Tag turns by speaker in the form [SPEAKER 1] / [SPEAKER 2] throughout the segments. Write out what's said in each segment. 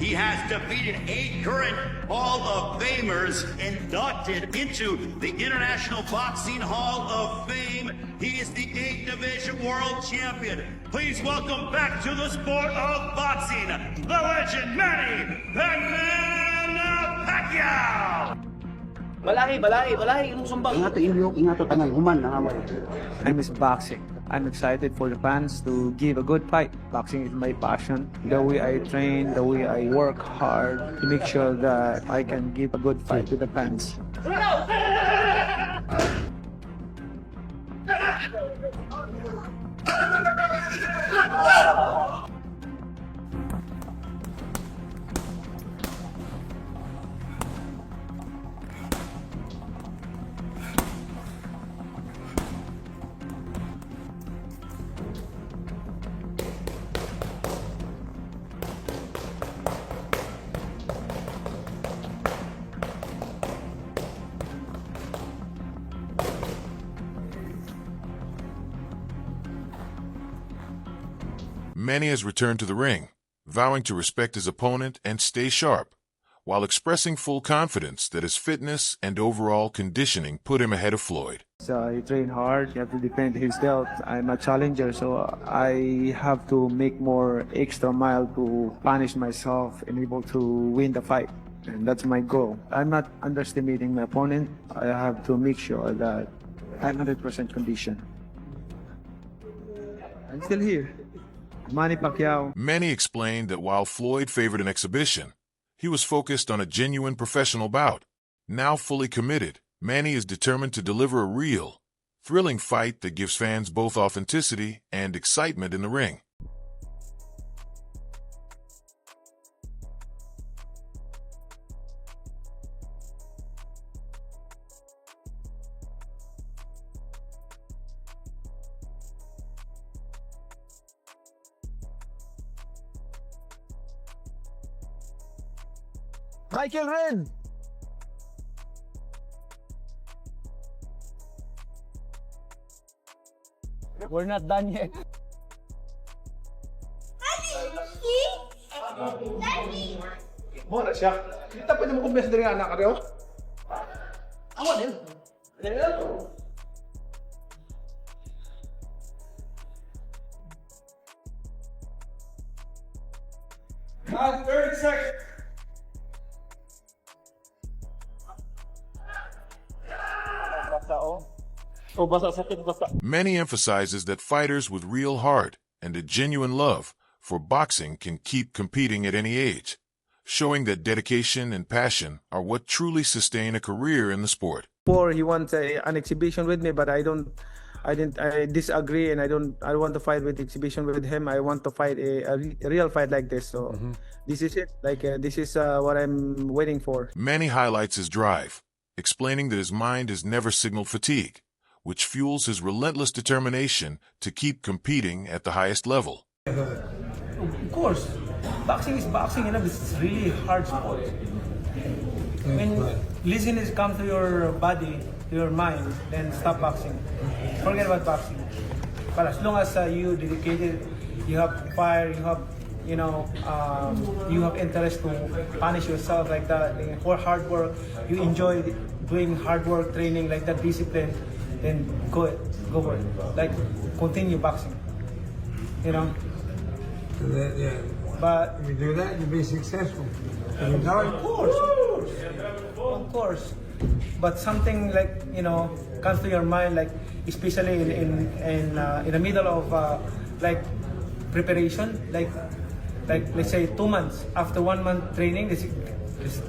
[SPEAKER 1] He has defeated 8 current Hall of Famers inducted into the International Boxing Hall of Fame. He is the 8th Division World Champion. Please welcome back to the sport of boxing, the legend Manny Pacquiao!
[SPEAKER 2] Balahi, yung sumbang.
[SPEAKER 3] Ingato, tangal, human, nangaway.
[SPEAKER 4] I miss boxing. I'm excited for the fans to give a good fight. Boxing is my passion. The way I train, the way I work hard to make sure that I can give a good fight to the fans.
[SPEAKER 5] Manny has returned to the ring, vowing to respect his opponent and stay sharp, while expressing full confidence that his fitness and overall conditioning put him ahead of Floyd.
[SPEAKER 4] So he trained hard. He have to defend his belt. I'm a challenger, so I have to make more extra mile to punish myself and able to win the fight. And that's my goal. I'm not underestimating my opponent. I have to make sure that I'm 100% conditioned. I'm still here. Manny Pacquiao.
[SPEAKER 5] Manny explained that while Floyd favored an exhibition, he was focused on a genuine professional bout. Now fully committed, Manny is determined to deliver a real, thrilling fight that gives fans both authenticity and excitement in the ring.
[SPEAKER 4] Michael Ren! We're not done yet.
[SPEAKER 2] Mo na siya. Kita pwede mo kumbes dari anak ka, awan din. Dari lang. 30 seconds.
[SPEAKER 5] Manny emphasizes that fighters with real heart and a genuine love for boxing can keep competing at any age, showing that dedication and passion are what truly sustain a career in the sport.
[SPEAKER 4] Before he wants an exhibition with me, but I disagree, and I want to fight with exhibition with him. I want to fight a real fight like this. So this is it. This is what I'm waiting for.
[SPEAKER 5] Manny highlights his drive, explaining that his mind has never signaled fatigue, which fuels his relentless determination to keep competing at the highest level.
[SPEAKER 2] Of course, boxing is boxing, it's really hard sport. When laziness comes to your body, to your mind, then stop boxing. Forget about boxing. But as long as you dedicated, you have fire, you have, you have interest to punish yourself like that, for hard work, you enjoy doing hard work, training like that, discipline, then go for it. Like, continue boxing.
[SPEAKER 6] So that, yeah.
[SPEAKER 2] But
[SPEAKER 6] if you do that, you'll be successful.
[SPEAKER 2] of course. But something like comes to your mind, like especially in the middle of like preparation, like let's say 2 months after 1 month training, it's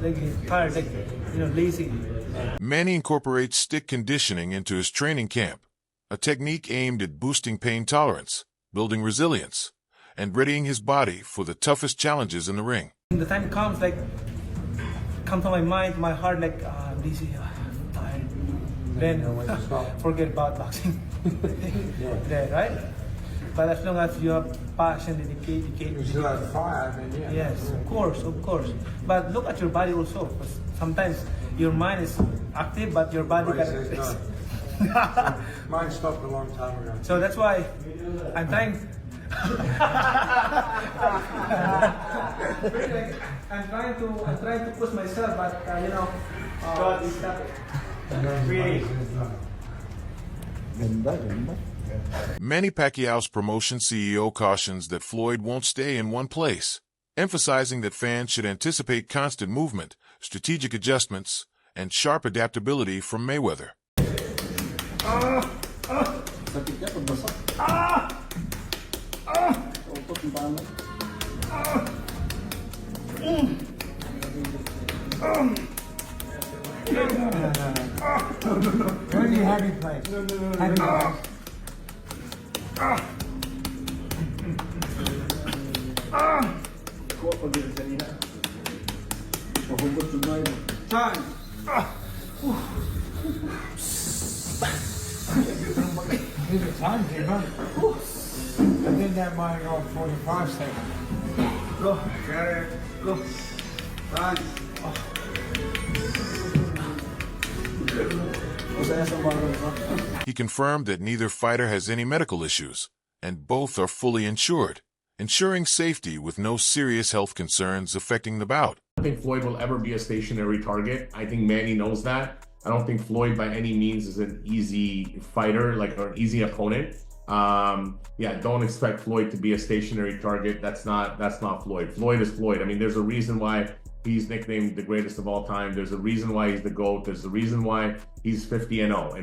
[SPEAKER 2] like tired, like lazy.
[SPEAKER 5] Manny incorporates stick conditioning into his training camp, a technique aimed at boosting pain tolerance, building resilience, and readying his body for the toughest challenges in the ring.
[SPEAKER 2] When the time comes, come to my mind, my heart, I'm lazy, I'm tired. Then forget about boxing. Yeah, right? But as long as you have passion, dedication.
[SPEAKER 6] You still have fire, then yeah.
[SPEAKER 2] Yes, of course. But look at your body also, because sometimes your mind is active, but your body
[SPEAKER 6] Mine stopped a long time ago.
[SPEAKER 2] So that's why I'm trying I'm trying to push myself, but you know, God is stop it. Really.
[SPEAKER 5] Manny Pacquiao's promotion CEO cautions that Floyd won't stay in one place, emphasizing that fans should anticipate constant movement, strategic adjustments, and sharp adaptability from Mayweather.
[SPEAKER 6] Where do you have your place? Have your place.
[SPEAKER 2] Time.
[SPEAKER 6] Give it time, Jimbo. I did that by 45 seconds.
[SPEAKER 2] Go. Go. Run.
[SPEAKER 5] He confirmed that neither fighter has any medical issues, and both are fully insured, ensuring safety with no serious health concerns affecting the bout.
[SPEAKER 7] I don't think Floyd will ever be a stationary target. I think Manny knows that. I don't think Floyd by any means is an easy fighter, or an easy opponent. Yeah, don't expect Floyd to be a stationary target. That's not Floyd. Floyd is Floyd. I mean, there's a reason why he's nicknamed the greatest of all time. There's a reason why he's the GOAT. There's a reason why he's 50-0.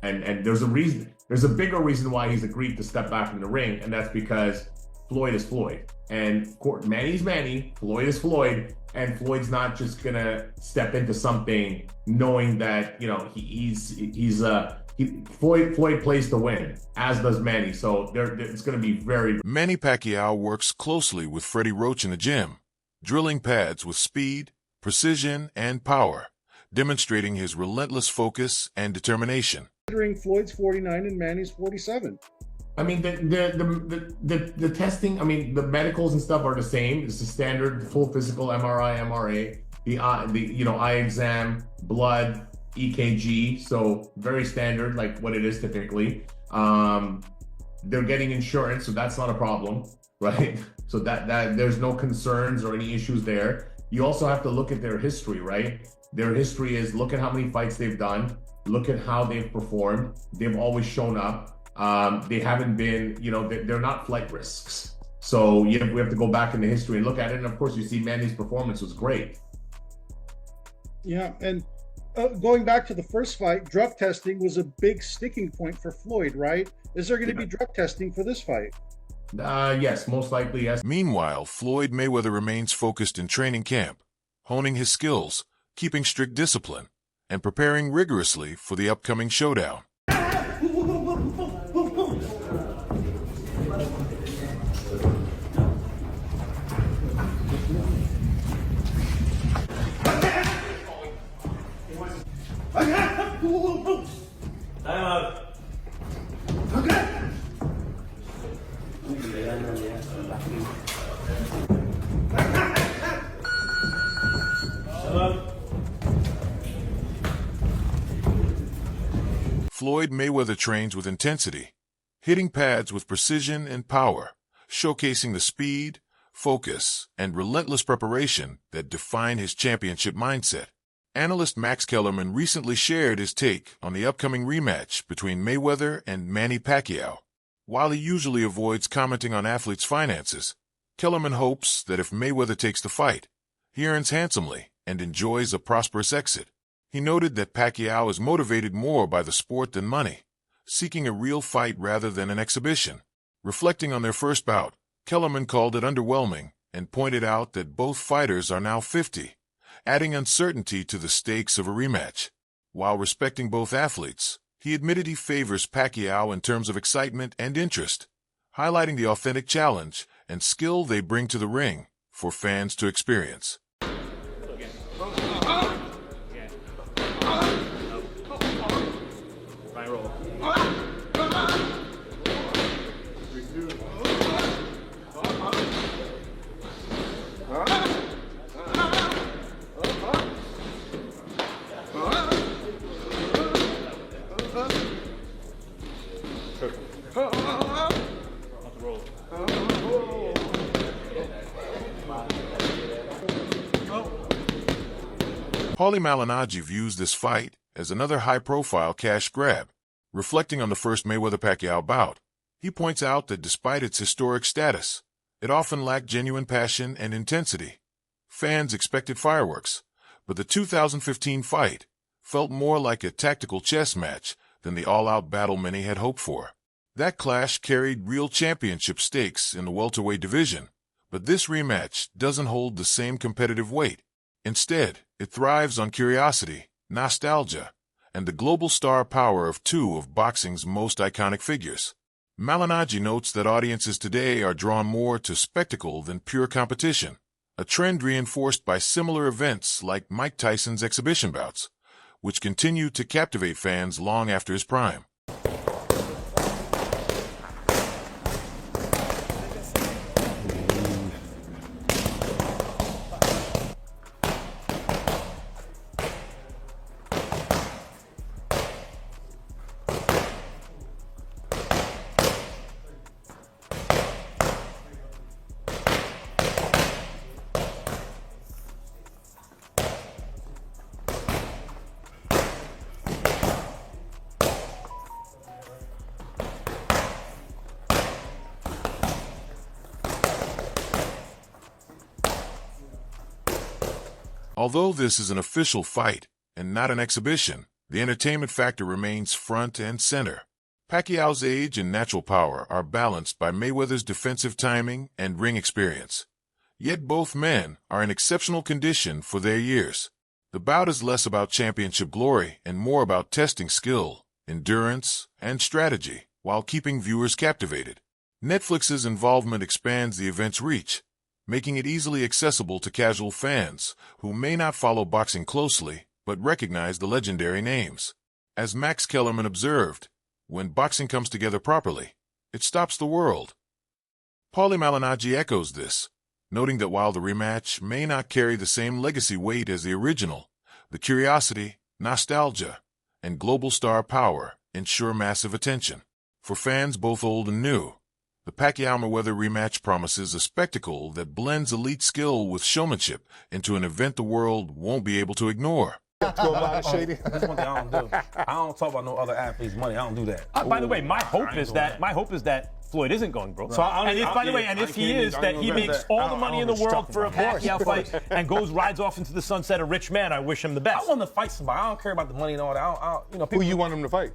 [SPEAKER 7] And there's a reason. There's a bigger reason why he's agreed to step back in the ring, and that's because Floyd is Floyd. And Manny's Manny, Floyd is Floyd, and Floyd's not just gonna step into something knowing that Floyd plays to win, as does Manny. So it's gonna be very.
[SPEAKER 5] Manny Pacquiao works closely with Freddie Roach in the gym, drilling pads with speed, precision, and power, demonstrating his relentless focus and determination.
[SPEAKER 8] Considering Floyd's 49 and Manny's 47.
[SPEAKER 7] I mean, the testing, I mean, the medicals and stuff are the same. It's the standard full physical, MRI, MRA, the eye exam, blood, EKG. So very standard, like what it is typically. They're getting insurance, so that's not a problem, right? So that there's no concerns or any issues there. You also have to look at their history, right? Their history is, look at how many fights they've done. Look at how they've performed. They've always shown up. They haven't been, they're not flight risks. So we have to go back in the history and look at it. And of course, you see Manny's performance was great.
[SPEAKER 8] Yeah, and going back to the first fight, drug testing was a big sticking point for Floyd, right? Is there going to be drug testing for this fight?
[SPEAKER 7] Yes, most likely, yes.
[SPEAKER 5] Meanwhile, Floyd Mayweather remains focused in training camp, honing his skills, keeping strict discipline, and preparing rigorously for the upcoming showdown. Floyd Mayweather trains with intensity, hitting pads with precision and power, showcasing the speed, focus, and relentless preparation that define his championship mindset. Analyst Max Kellerman recently shared his take on the upcoming rematch between Mayweather and Manny Pacquiao. While he usually avoids commenting on athletes' finances, Kellerman hopes that if Mayweather takes the fight, he earns handsomely and enjoys a prosperous exit. He noted that Pacquiao is motivated more by the sport than money, seeking a real fight rather than an exhibition. Reflecting on their first bout, Kellerman called it underwhelming and pointed out that both fighters are now 50, adding uncertainty to the stakes of a rematch. While respecting both athletes, he admitted he favors Pacquiao in terms of excitement and interest, highlighting the authentic challenge and skill they bring to the ring for fans to experience.
[SPEAKER 9] Roll.
[SPEAKER 5] Paulie Malignaggi views this fight as another high-profile cash grab. Reflecting on the first Mayweather-Pacquiao bout, he points out that despite its historic status, it often lacked genuine passion and intensity. Fans expected fireworks, but the 2015 fight felt more like a tactical chess match than the all-out battle many had hoped for. That clash carried real championship stakes in the welterweight division, but this rematch doesn't hold the same competitive weight. Instead, it thrives on curiosity, nostalgia, and the global star power of two of boxing's most iconic figures. Malignaggi notes that audiences today are drawn more to spectacle than pure competition, a trend reinforced by similar events like Mike Tyson's exhibition bouts, which continue to captivate fans long after his prime. Although this is an official fight and not an exhibition, the entertainment factor remains front and center. Pacquiao's age and natural power are balanced by Mayweather's defensive timing and ring experience. Yet both men are in exceptional condition for their years. The bout is less about championship glory and more about testing skill, endurance, and strategy while keeping viewers captivated. Netflix's involvement expands the event's reach, making it easily accessible to casual fans who may not follow boxing closely but recognize the legendary names. As Max Kellerman observed, when boxing comes together properly, it stops the world. Paulie Malignaggi echoes this, noting that while the rematch may not carry the same legacy weight as the original, the curiosity, nostalgia, and global star power ensure massive attention. For fans both old and new, the Pacquiao-Mayweather rematch promises a spectacle that blends elite skill with showmanship into an event the world won't be able to ignore.
[SPEAKER 9] That's one thing I don't do. I don't talk about no other athletes' money. I don't do that.
[SPEAKER 10] By the way, my hope is that Floyd isn't going broke. So, if he is, that he makes all the money in the world for a Pacquiao fight and rides off into the sunset a rich man. I wish him the best.
[SPEAKER 9] I want to fight somebody. I don't care about the money and all that.
[SPEAKER 11] Who you want him to fight?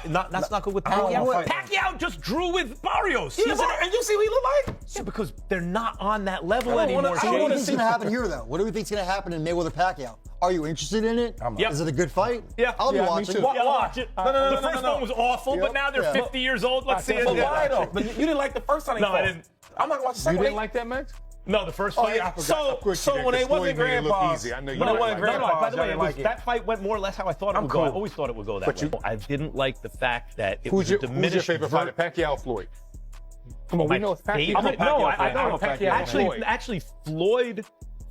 [SPEAKER 10] That's not good with Pacquiao. Pacquiao just drew with Barrios.
[SPEAKER 9] And you see what he look like?
[SPEAKER 10] Yeah, because they're not on that level anymore.
[SPEAKER 12] What do you think's going to happen here, though? What do we think's going to happen in Mayweather-Pacquiao? Are you interested in it?
[SPEAKER 10] Yep.
[SPEAKER 12] Is it a good fight?
[SPEAKER 10] Yeah.
[SPEAKER 12] I'll be watching.
[SPEAKER 10] Watch it. The first one was awful, but now they're 50 years old. Let's see it.
[SPEAKER 9] But why, though? But you didn't like the first time they fought.
[SPEAKER 10] No, I didn't.
[SPEAKER 9] I'm not going to watch the second
[SPEAKER 11] You didn't like that match?
[SPEAKER 10] No, the first fight.
[SPEAKER 11] I forgot.
[SPEAKER 9] So when they wasn't grandpas,
[SPEAKER 10] by the way, that fight went more or less how I thought it would go. I always thought it would go that way. I didn't like the fact that it was a diminished.
[SPEAKER 11] Who's your favorite fighter, Pacquiao or Floyd? Come on, we know it's Pacquiao.
[SPEAKER 10] No, I don't.
[SPEAKER 11] Pacquiao.
[SPEAKER 10] Actually, Floyd.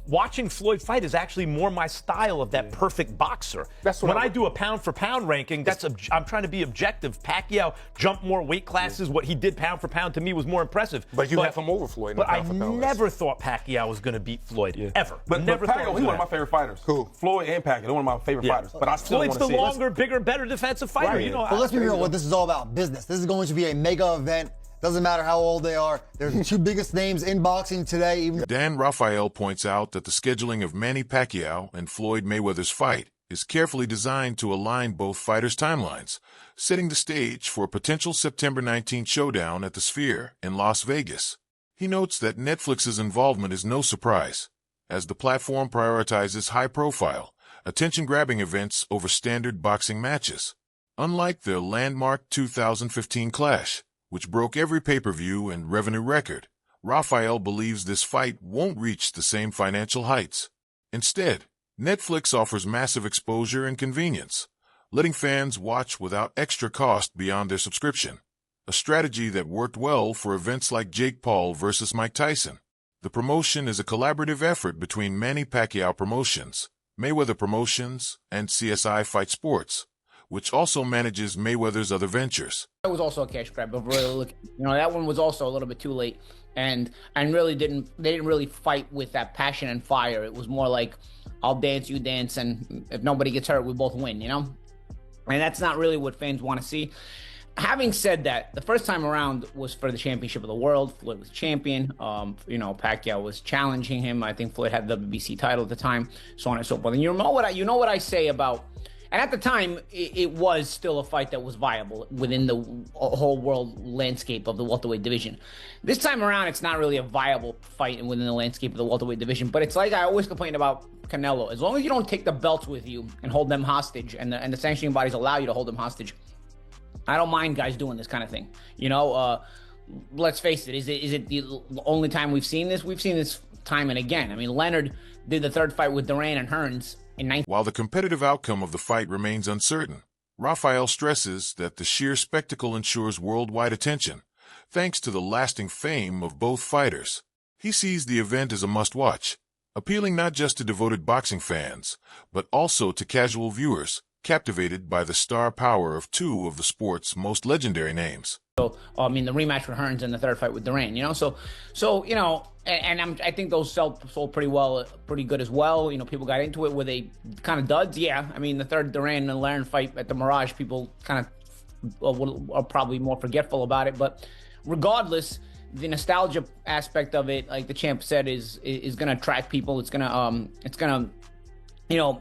[SPEAKER 10] Watching Floyd fight is actually more my style of that perfect boxer.
[SPEAKER 11] That's
[SPEAKER 10] when I do a pound-for-pound ranking, I'm trying to be objective. Pacquiao jumped more weight classes. What he did pound for pound to me was more impressive.
[SPEAKER 11] But you have him over Floyd.
[SPEAKER 10] But I never thought Pacquiao was going to beat Floyd, ever.
[SPEAKER 9] But
[SPEAKER 10] never
[SPEAKER 9] Pacquiao,
[SPEAKER 10] thought
[SPEAKER 9] he's one of my favorite fighters.
[SPEAKER 11] Who?
[SPEAKER 9] Floyd and Pacquiao, they're one of my favorite fighters. But I still
[SPEAKER 10] Floyd's
[SPEAKER 9] want to see
[SPEAKER 10] the longer, bigger, better defensive fighter.
[SPEAKER 9] Right.
[SPEAKER 12] But let's be real, what this is all about, business. This is going to be a mega event. Doesn't matter how old they are. They're the two biggest names in boxing today.
[SPEAKER 5] Dan Raphael points out that the scheduling of Manny Pacquiao and Floyd Mayweather's fight is carefully designed to align both fighters' timelines, setting the stage for a potential September 19th showdown at the Sphere in Las Vegas. He notes that Netflix's involvement is no surprise, as the platform prioritizes high-profile, attention-grabbing events over standard boxing matches. Unlike their landmark 2015 clash, which broke every pay-per-view and revenue record, Raphael believes this fight won't reach the same financial heights. Instead, Netflix offers massive exposure and convenience, letting fans watch without extra cost beyond their subscription, a strategy that worked well for events like Jake Paul versus Mike Tyson. The promotion is a collaborative effort between Manny Pacquiao Promotions, Mayweather Promotions, and CSI Fight Sports, which also manages Mayweather's other ventures.
[SPEAKER 13] That was also a cash grab, but really, that one was also a little bit too late. and really they didn't really fight with that passion and fire. It was more like, I'll dance, you dance, and if nobody gets hurt, we both win, you know? And that's not really what fans want to see. Having said that, the first time around was for the championship of the world. Floyd was champion. Pacquiao was challenging him. I think Floyd had the WBC title at the time, so on and so forth. And you know what I say about, and at the time, it was still a fight that was viable within the whole world landscape of the welterweight division. This time around, it's not really a viable fight within the landscape of the welterweight division. But it's like I always complain about Canelo. As long as you don't take the belts with you and hold them hostage, and the sanctioning bodies allow you to hold them hostage, I don't mind guys doing this kind of thing. Let's face it. Is it the only time we've seen this? We've seen this time and again. I mean, Leonard did the third fight with Duran and Hearns in 19.
[SPEAKER 5] While the competitive outcome of the fight remains uncertain, Rafael stresses that the sheer spectacle ensures worldwide attention, thanks to the lasting fame of both fighters. He sees the event as a must-watch, appealing not just to devoted boxing fans, but also to casual viewers, captivated by the star power of two of the sport's most legendary names.
[SPEAKER 13] The rematch with Hearns and the third fight with Duran, I think those sold pretty good as well. People got into it. Were they kind of duds? Yeah. I mean, the third Duran and Larin fight at the Mirage, people kind of are probably more forgetful about it. But regardless, the nostalgia aspect of it, like the champ said, is going to attract people. It's gonna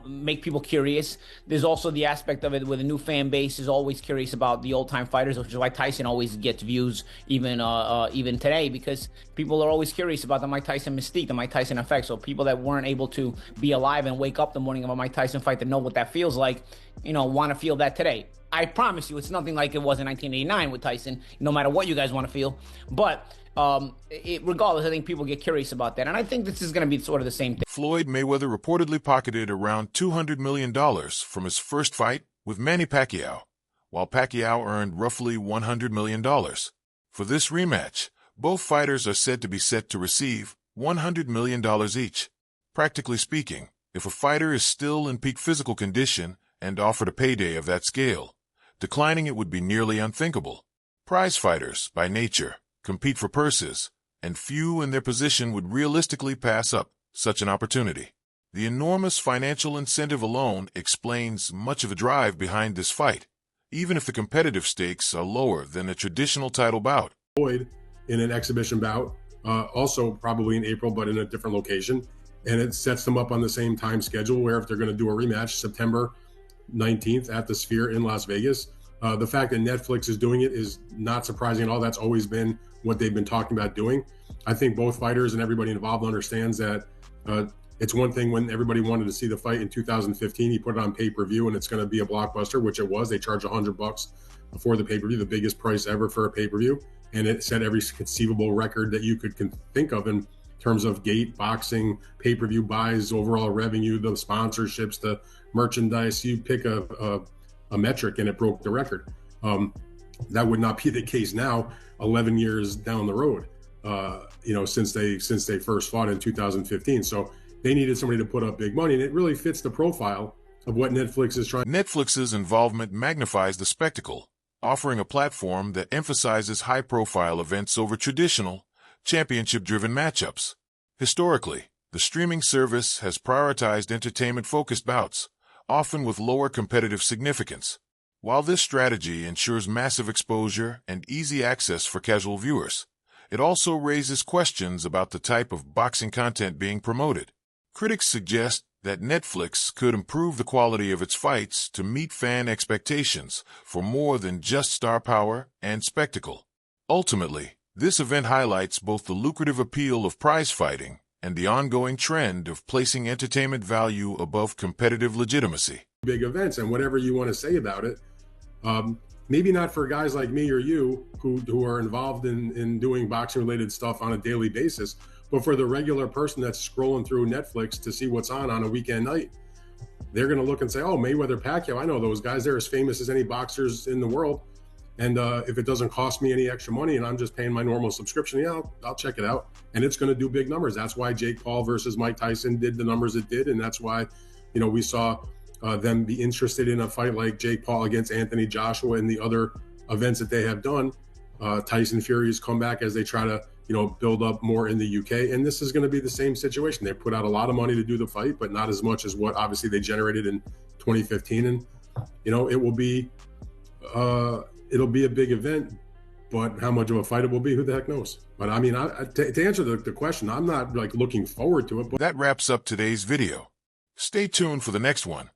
[SPEAKER 13] make people curious. There's also the aspect of it where the new fan base is always curious about the old-time fighters, which is why Tyson always gets views even today, because people are always curious about the Mike Tyson mystique, the Mike Tyson effect. So people that weren't able to be alive and wake up the morning of a Mike Tyson fight to know what that feels like, want to feel that today. I promise you, it's nothing like it was in 1989 with Tyson, no matter what you guys want to feel. But regardless, I think people get curious about that. And I think this is going to be sort of the same thing.
[SPEAKER 5] Floyd Mayweather reportedly pocketed around $200 million from his first fight with Manny Pacquiao, while Pacquiao earned roughly $100 million. For this rematch, both fighters are said to be set to receive $100 million each. Practically speaking, if a fighter is still in peak physical condition and offered a payday of that scale, declining it would be nearly unthinkable. Prize fighters, by nature, compete for purses, and few in their position would realistically pass up such an opportunity. The enormous financial incentive alone explains much of the drive behind this fight, even if the competitive stakes are lower than a traditional title bout.
[SPEAKER 14] Floyd in an exhibition bout, also probably in April, but in a different location, and it sets them up on the same time schedule where if they're going to do a rematch, September 19th at the Sphere in Las Vegas. The fact that Netflix is doing it is not surprising at all. That's always been what they've been talking about doing. I think both fighters and everybody involved understands that it's one thing when everybody wanted to see the fight in 2015, he put it on pay-per-view and it's going to be a blockbuster, which it was. They charged $100 for the pay-per-view, the biggest price ever for a pay-per-view. And it set every conceivable record that you could think of in terms of gate, boxing, pay-per-view buys, overall revenue, the sponsorships, the merchandise. You pick a metric and it broke the record. That would not be the case now, 11 years down the road, since they first fought in 2015. So they needed somebody to put up big money, and it really fits the profile of what Netflix is trying.
[SPEAKER 5] Netflix's involvement magnifies the spectacle, offering a platform that emphasizes high-profile events over traditional, championship-driven matchups. Historically, the streaming service has prioritized entertainment-focused bouts, often with lower competitive significance. While this strategy ensures massive exposure and easy access for casual viewers, it also raises questions about the type of boxing content being promoted. Critics suggest that Netflix could improve the quality of its fights to meet fan expectations for more than just star power and spectacle. Ultimately, this event highlights both the lucrative appeal of prize fighting and the ongoing trend of placing entertainment value above competitive legitimacy.
[SPEAKER 14] Big events, and whatever you want to say about it, maybe not for guys like me or you who are involved in doing boxing related stuff on a daily basis, but for the regular person that's scrolling through Netflix to see what's on a weekend night. They're going to look and say, oh, Mayweather Pacquiao, I know those guys, they're as famous as any boxers in the world. And if it doesn't cost me any extra money and I'm just paying my normal subscription, yeah, I'll check it out. And it's going to do big numbers. That's why Jake Paul versus Mike Tyson did the numbers it did. And that's why, we saw them be interested in a fight like Jake Paul against Anthony Joshua and the other events that they have done. Tyson Fury's comeback as they try to, build up more in the UK. And this is going to be the same situation. They put out a lot of money to do the fight, but not as much as what obviously they generated in 2015. And, it will be, it'll be a big event, but how much of a fight it will be, who the heck knows? But I mean, to answer the question, I'm not like looking forward to it. But
[SPEAKER 5] that wraps up today's video. Stay tuned for the next one.